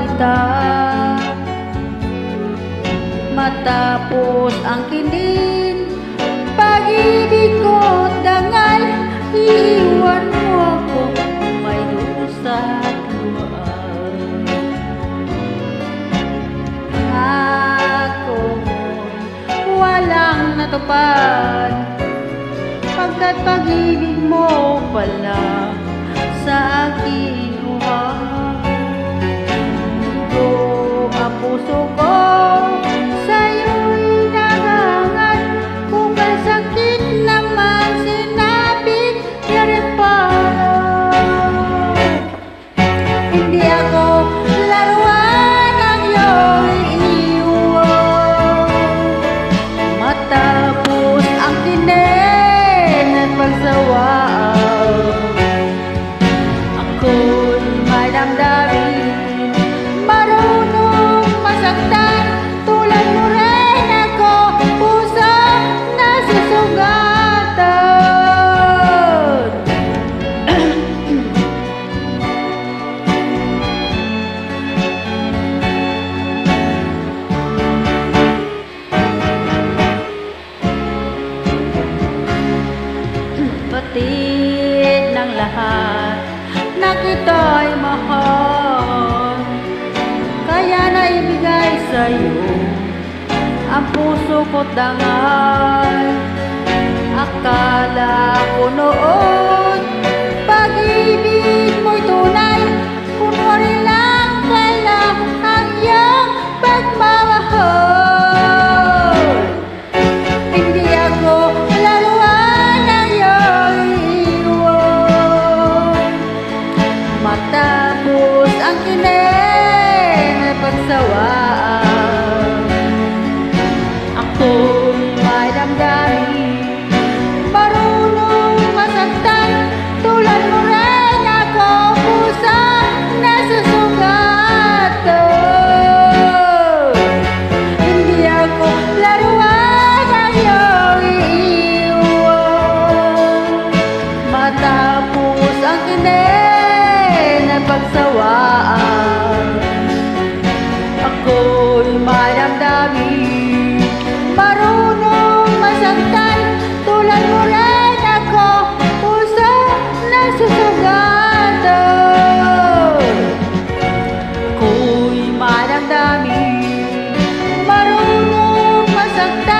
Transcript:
balita. Matapos ang kinin, pag-ibig ko dangal, iiwan mo ako, may dusa at luwaan. Ako walang natupad, pagkat pag-ibig mo pala sa akin uhang. Ang puso ko sa'yo'y nagangat, kung masakit naman sinabit niya rin parang hindi ako laruan ang iyong iiwan. Matapos ang kinin at pagsawaan, ako'y may damdamin, marunong masaktan, tulad mo rin ako, puso na susugatan. Batid ng lahat na kita'y mahal, kaya naibigay sa'yo ang puso ko't dangal. Akala ko noon pag-ibig mo'y tunay, kunwari lang pala ang iyong pagmamahal. Hindi ako laruan ng iyong iiwan. Matapos ang kinin at pagsawaan, ako'y may damdamin, marunong masaktan, tulad mo rin ako, puso na susugatan. Hindi ako laruan ng iyong iiwan. Matapos ang kinin at pagsawaan, ako'y may damdamin, marunong masaktan, tulad mo rin ako, puso na susugatan. Ako'y may damdamin, marunong masaktan.